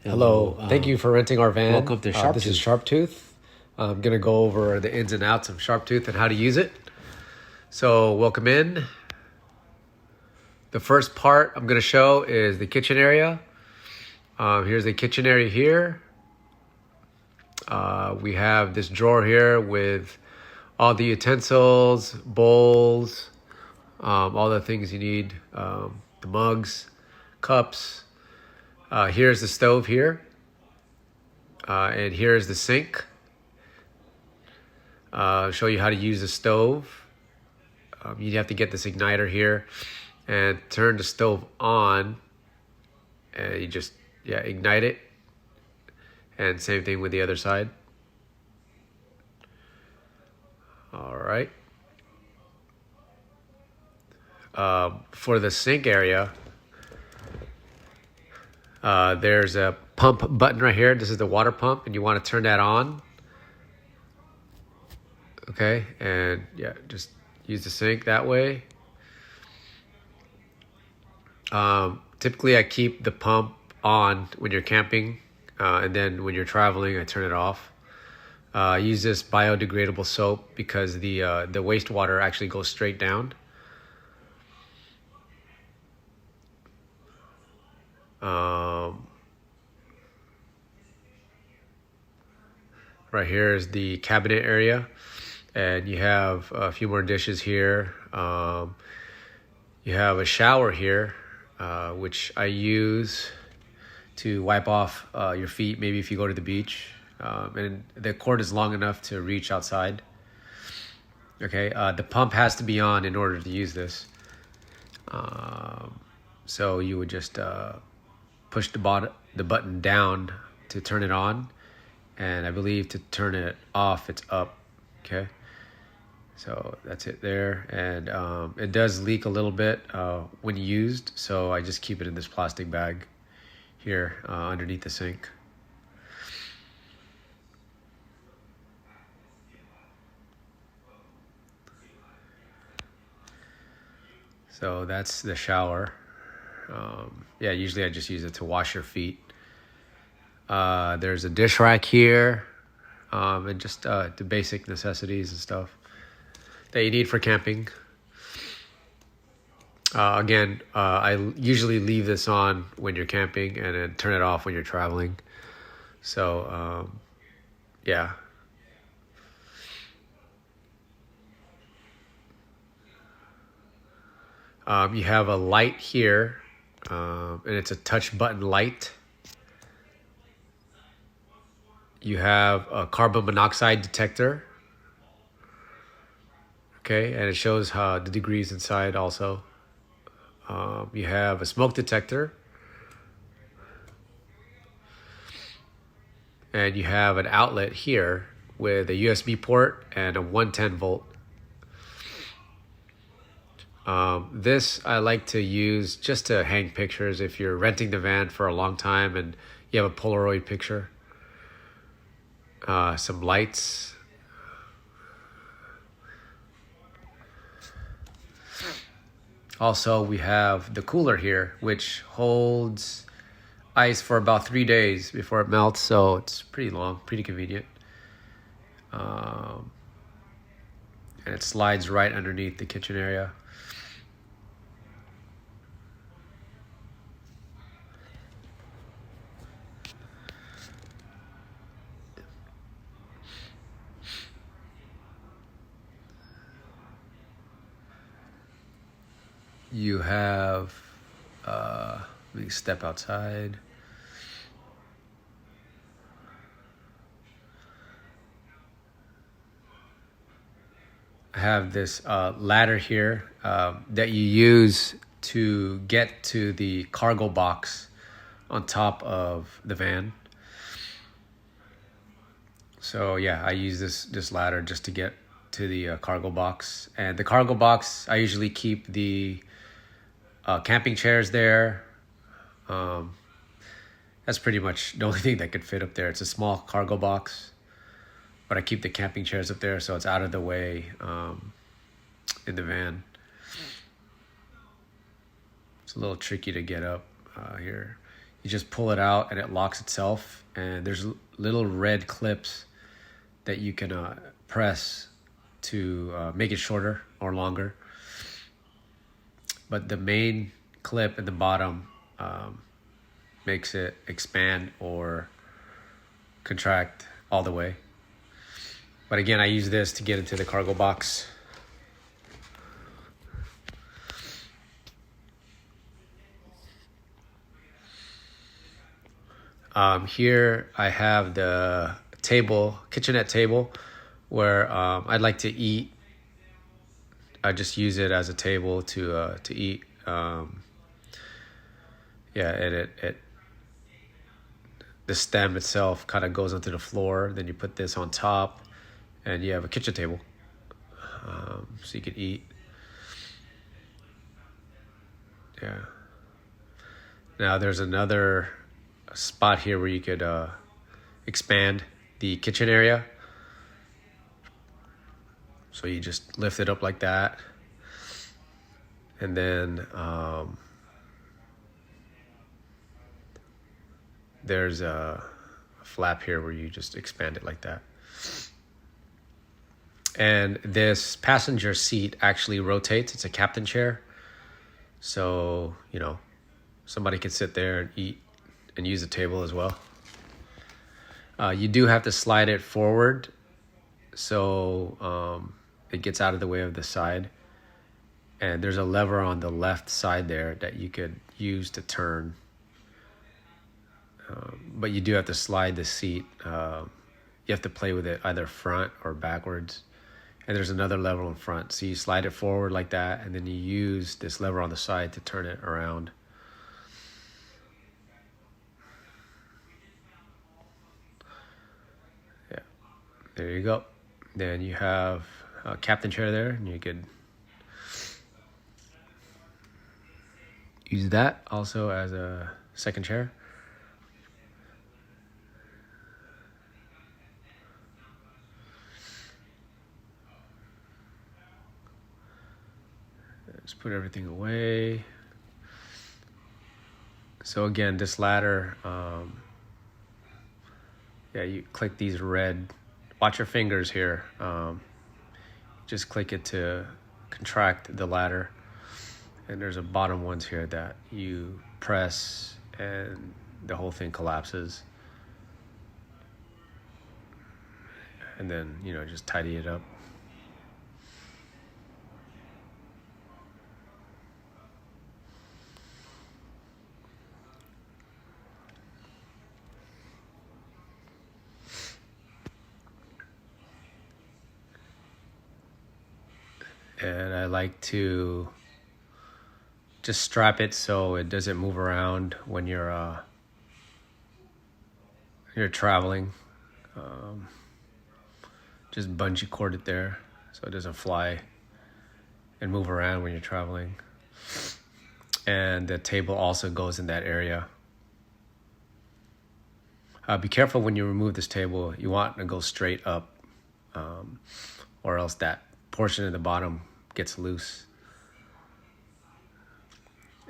Hello. Thank you for renting our van. Welcome to Sharptooth. This is Sharptooth. I'm going to go over the ins and outs of Sharptooth and how to use it. So welcome in. The first part I'm going to show is the kitchen area. Here's the kitchen area here. We have this drawer here with all the utensils, bowls, all the things you need, the mugs, cups. Here's the stove here. And here's the sink. Show you how to use the stove. You have to get this igniter here and turn the stove on. And you just, ignite it. And same thing with the other side. All right. For the sink area, there's a pump button right here. This is the water pump, and you want to turn that on. Okay, and just use the sink that way. Typically, I keep the pump on when you're camping, and then when you're traveling, I turn it off. I use this biodegradable soap because the wastewater actually goes straight down. Right here is the cabinet area, and you have a few more dishes here. You have a shower here, which I use to wipe off your feet, maybe if you go to the beach. And the cord is long enough to reach outside. Okay, the pump has to be on in order to use this. So you would just push the button down to turn it on. And I believe to turn it off, it's up. Okay, so that's it there. And it does leak a little bit when used, so I just keep it in this plastic bag here underneath the sink. So that's the shower. Usually I just use it to wash your feet. There's a dish rack here, and just the basic necessities and stuff that you need for camping. Again, I usually leave this on when you're camping and then turn it off when you're traveling. So, yeah. You have a light here, and it's a touch button light. You have a carbon monoxide detector. Okay, and it shows the degrees inside also. You have a smoke detector. And you have an outlet here with a USB port and a 110 volt. This I like to use just to hang pictures if you're renting the van for a long time and you have a Polaroid picture. Some lights. Also, we have the cooler here, which holds ice for about 3 days before it melts, so it's pretty long, pretty convenient. And it slides right underneath the kitchen area. You have, let me step outside. I have this ladder here that you use to get to the cargo box on top of the van. So I use this ladder just to get to the cargo box. And the cargo box, I usually keep the camping chairs there. That's pretty much the only thing that could fit up there. It's a small cargo box, but I keep the camping chairs up there so it's out of the way in the van. It's a little tricky to get up here. You just pull it out and it locks itself. And there's little red clips that you can press to make it shorter or longer. But the main clip at the bottom makes it expand or contract all the way. But again, I use this to get into the cargo box. Here I have the kitchenette table, where I'd like to eat. I just use it as a table to eat. And the stem itself kind of goes onto the floor. Then you put this on top, and you have a kitchen table, so you can eat. Yeah. Now there's another spot here where you could expand the kitchen area. So you just lift it up like that, and then there's a flap here where you just expand it like that. And this passenger seat actually rotates. It's a captain chair, so somebody can sit there and eat and use the table as well. You do have to slide it forward so it gets out of the way of the side. And there's a lever on the left side there that you could use to turn. But you do have to slide the seat. You have to play with it either front or backwards. And there's another lever in front. So you slide it forward like that, and then you use this lever on the side to turn it around. Yeah, there you go. Then you have a captain chair there, and you could use that also as a second chair. Just put everything away. So again, this ladder, you click these red, watch your fingers here. Just click it to contract the ladder. And there's a bottom ones here that you press and the whole thing collapses. And then, just tidy it up. And I like to just strap it so it doesn't move around when you're traveling. Just bungee cord it there so it doesn't fly and move around when you're traveling. And the table also goes in that area. Be careful when you remove this table. You want to go straight up, or else that portion at the bottom gets loose.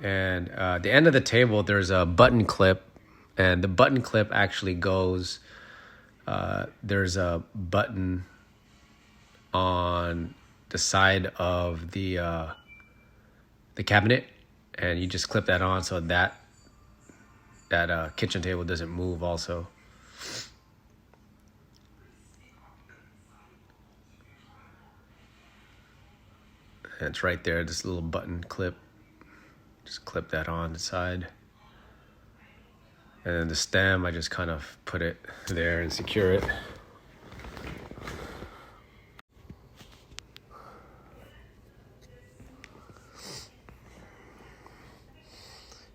And the end of the table, there's a button clip, and the button clip actually goes, there's a button on the side of the cabinet, and you just clip that on so that kitchen table doesn't move also. And it's right there, this little button clip. Just clip that on the side. And then the stem, I just kind of put it there and secure it.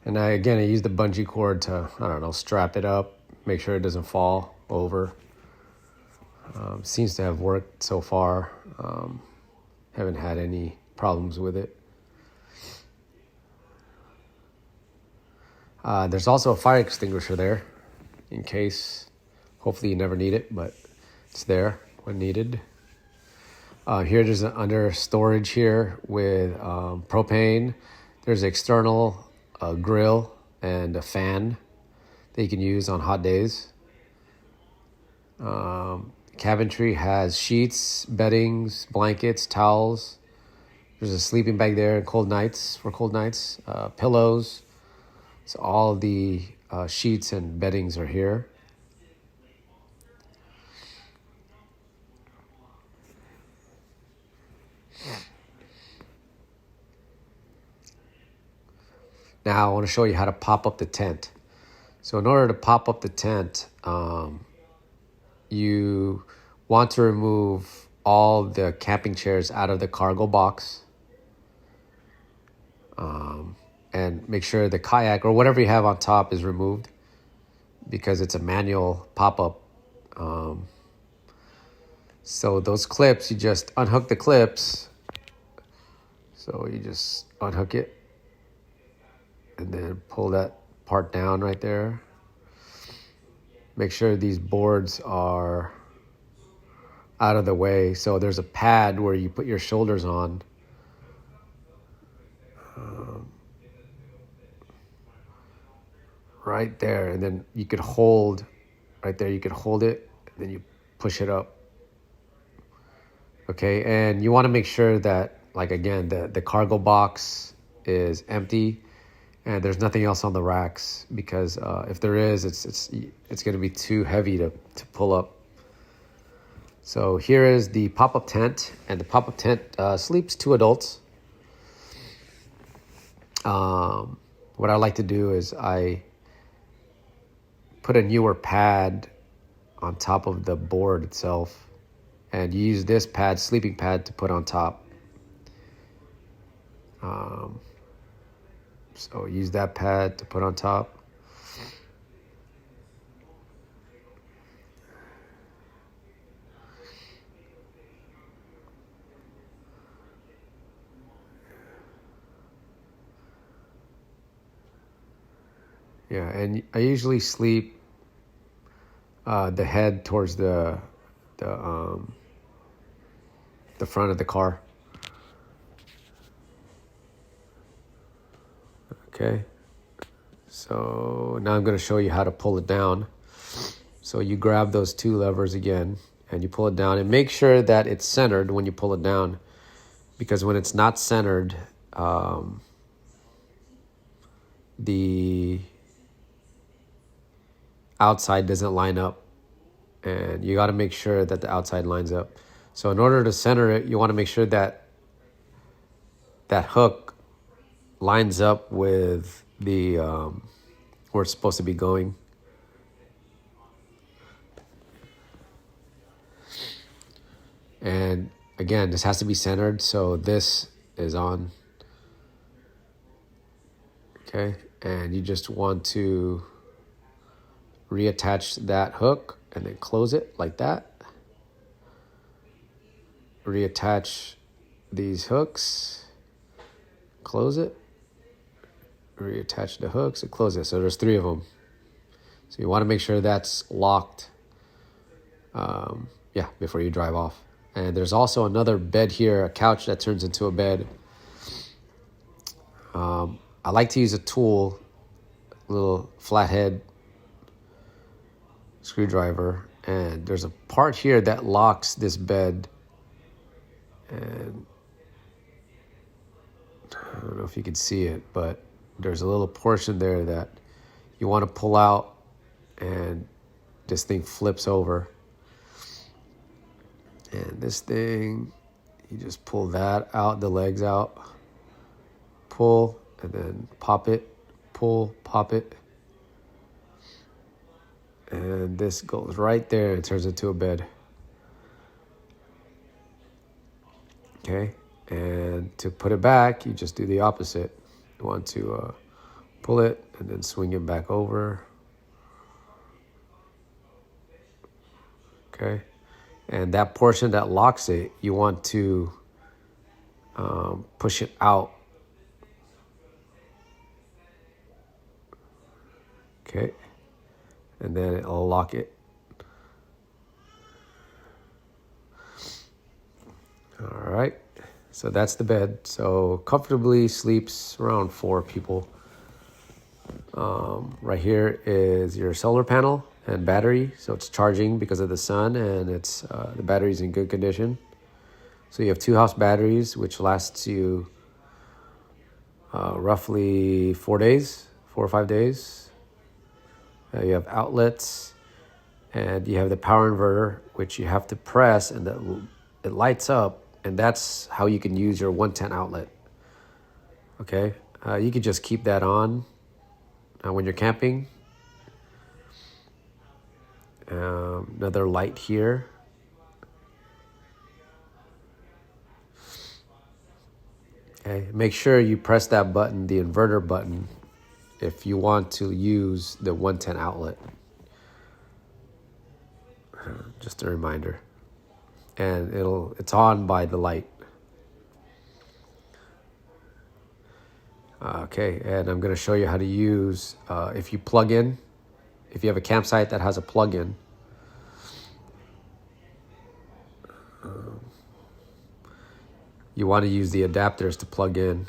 And I use the bungee cord to, strap it up, make sure it doesn't fall over. Seems to have worked so far. Haven't had any problems with it. There's also a fire extinguisher there in case. Hopefully you never need it, but it's there when needed. Here there's an under storage here with propane. There's an external grill and a fan that you can use on hot days. Cabinetry has sheets, beddings, blankets, towels. There's a sleeping bag there for cold nights, pillows. So all the sheets and beddings are here. Now I want to show you how to pop up the tent. So in order to pop up the tent, you want to remove all the camping chairs out of the cargo box. And make sure the kayak or whatever you have on top is removed, because it's a manual pop-up. So those clips, you just unhook the clips. So you just unhook it and then pull that part down right there. Make sure these boards are out of the way. So there's a pad where you put your shoulders on. Right there, and then you could hold right there. You could hold it, and then you push it up. Okay, and you want to make sure that, like, again, the cargo box is empty, and there's nothing else on the racks, because if there is, it's going to be too heavy to pull up. So here is the pop-up tent, and the pop-up tent sleeps 2 adults. What I like to do is I put a newer pad on top of the board itself, and use this pad, sleeping pad, to put on top. So use that pad to put on top. Yeah, and I usually sleep the head towards the front of the car. Okay, so now I'm going to show you how to pull it down. So you grab those 2 levers again, and you pull it down, and make sure that it's centered when you pull it down, because when it's not centered, the outside doesn't line up, and you got to make sure that the outside lines up. So in order to center it, you want to make sure that that hook lines up with the where it's supposed to be going. And again, this has to be centered, so this is on. Okay, and you just want to reattach that hook and then close it like that. Reattach these hooks, close it, reattach the hooks and close it. So there's 3 of them. So you want to make sure that's locked before you drive off. And there's also another bed here, a couch that turns into a bed. I like to use a tool, a little flathead screwdriver, and there's a part here that locks this bed, and I don't know if you can see it, but there's a little portion there that you want to pull out, and this thing flips over. And this thing, you just pull that out, the legs out, pull, and then pop it, pull, pop it. And this goes right there and turns into a bed. Okay, and to put it back, you just do the opposite. You want to pull it and then swing it back over. Okay, and that portion that locks it, you want to push it out. Okay, and then it'll lock it. All right, so that's the bed. So comfortably sleeps around 4 people. Right here is your solar panel and battery. So it's charging because of the sun, and it's the battery's in good condition. So you have 2 house batteries, which lasts you roughly 4 days, 4 or 5 days. You have outlets, and you have the power inverter, which you have to press, and it lights up, and that's how you can use your 110 outlet. Okay, you could just keep that on when you're camping. Another light here. Okay, make sure you press that button, the inverter button, if you want to use the 110 outlet. Just a reminder. And it's on by the light. Okay, and I'm going to show you how to use, if you have a campsite that has a plug-in, you want to use the adapters to plug in.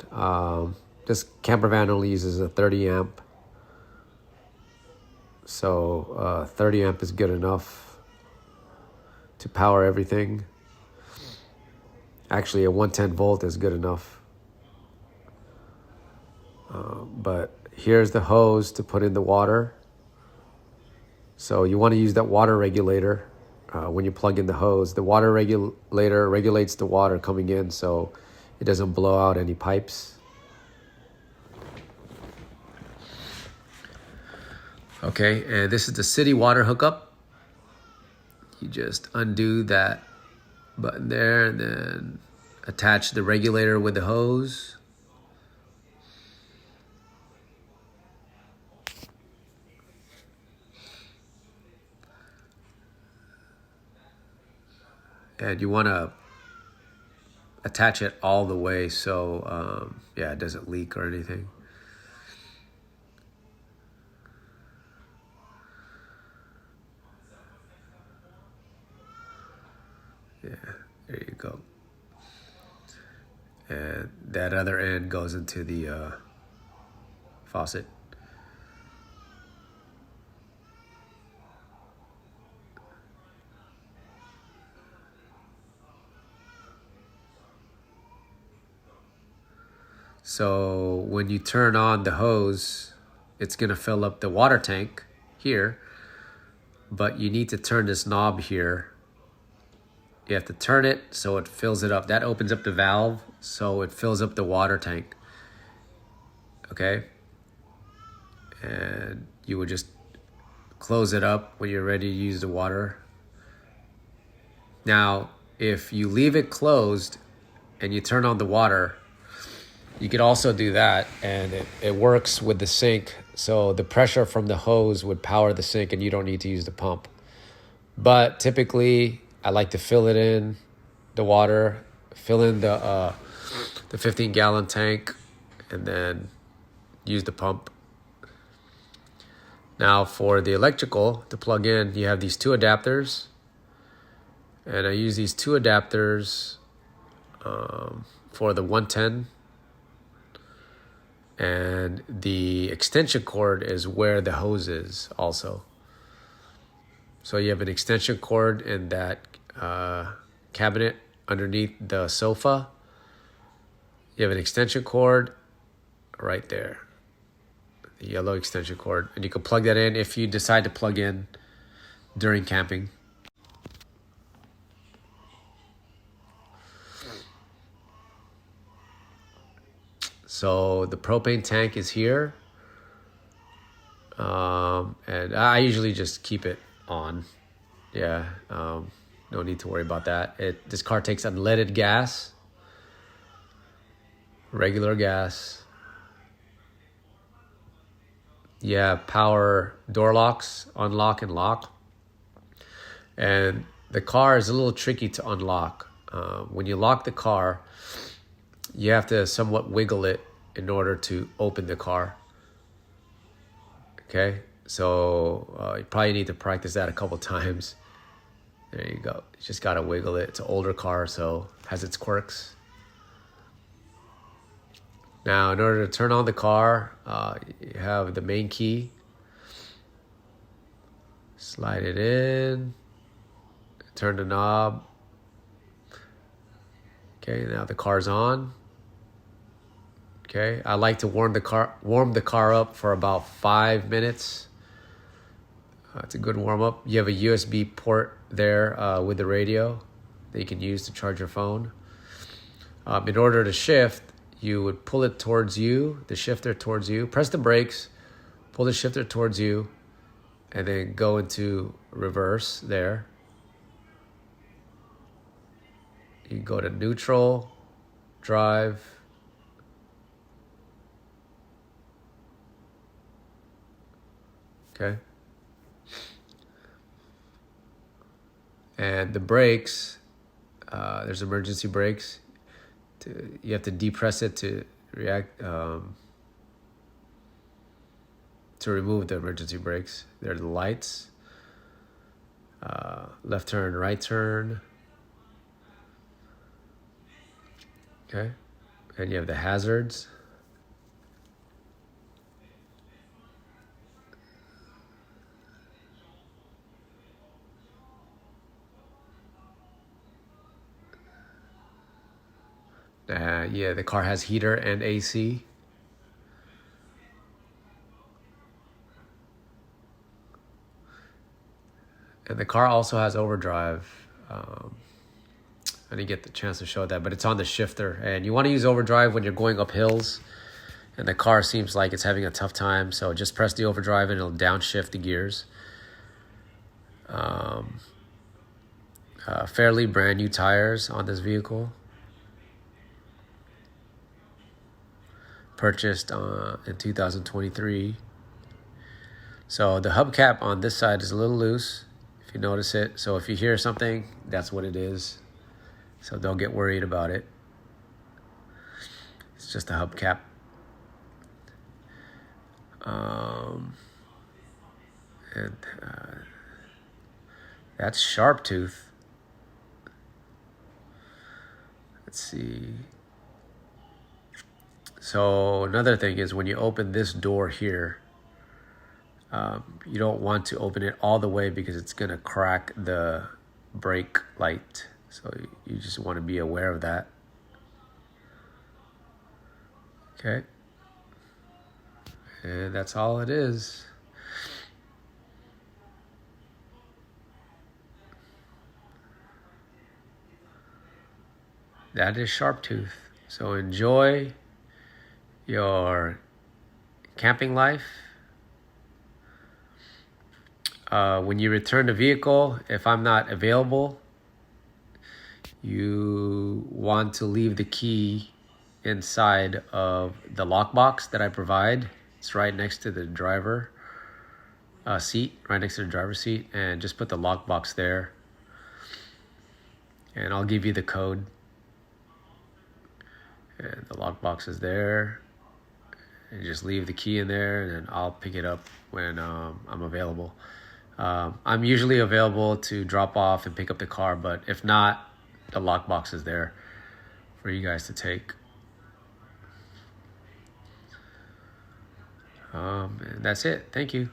This campervan only uses a 30 amp. So 30 amp is good enough to power everything. Actually, a 110 volt is good enough. But here's the hose to put in the water. So you want to use that water regulator when you plug in the hose. The water regulator regulates the water coming in so it doesn't blow out any pipes. Okay, and this is the city water hookup. You just undo that button there and then attach the regulator with the hose. And you want to attach it all the way so it doesn't leak or anything. Yeah, there you go. And that other end goes into the faucet. So when you turn on the hose, it's going to fill up the water tank here, but you need to turn this knob here. You have to turn it so it fills it up. That opens up the valve so it fills up the water tank. Okay? And you would just close it up when you're ready to use the water. Now, if you leave it closed and you turn on the water, you could also do that, and it works with the sink. So the pressure from the hose would power the sink and you don't need to use the pump. But typically, I like to fill it in, the water, fill in the 15-gallon tank, and then use the pump. Now for the electrical, to plug in, you have these 2 adapters. And I use these 2 adapters for the 110. And the extension cord is where the hose is also. So you have an extension cord in that cabinet underneath the sofa. You have an extension cord right there, the yellow extension cord. And you can plug that in if you decide to plug in during camping. So the propane tank is here. And I usually just keep it on. Yeah, no need to worry about that. This car takes unleaded gas, regular gas. Yeah, power door locks, unlock and lock. And the car is a little tricky to unlock. When you lock the car, you have to somewhat wiggle it in order to open the car. Okay, so you probably need to practice that a couple times. There you go. You just gotta wiggle it. It's an older car, so it has its quirks. Now, in order to turn on the car, you have the main key. Slide it in, turn the knob. Okay, now the car's on. Okay, I like to warm the car up for about 5 minutes. It's a good warm up. You have a USB port there with the radio that you can use to charge your phone. In order to shift, you would pull it towards you, the shifter towards you. Press the brakes, pull the shifter towards you, and then go into reverse there. You go to neutral, drive. Okay. And the brakes, there's emergency brakes. You have to depress it to remove the emergency brakes. There are the lights. Left turn, right turn. Okay. And you have the hazards. Yeah, the car has heater and AC. And the car also has overdrive. I didn't get the chance to show that, but it's on the shifter. And you want to use overdrive when you're going up hills and the car seems like it's having a tough time. So just press the overdrive and it'll downshift the gears. Fairly brand new tires on this vehicle. Purchased in 2023. So the hubcap on this side is a little loose, if you notice it. So if you hear something, that's what it is. So don't get worried about it. It's just a hubcap. And that's sharp tooth. Let's see. So another thing is when you open this door here, you don't want to open it all the way because it's going to crack the brake light. So you just want to be aware of that. Okay. And that's all it is. That is sharp tooth. So enjoy your camping life. When you return the vehicle, if I'm not available, you want to leave the key inside of the lockbox that I provide. It's right next to the driver seat, right next to the driver's seat, and just put the lockbox there. And I'll give you the code. And the lockbox is there. And just leave the key in there, and then I'll pick it up when I'm available. I'm usually available to drop off and pick up the car, but if not, the lockbox is there for you guys to take. And that's it. Thank you.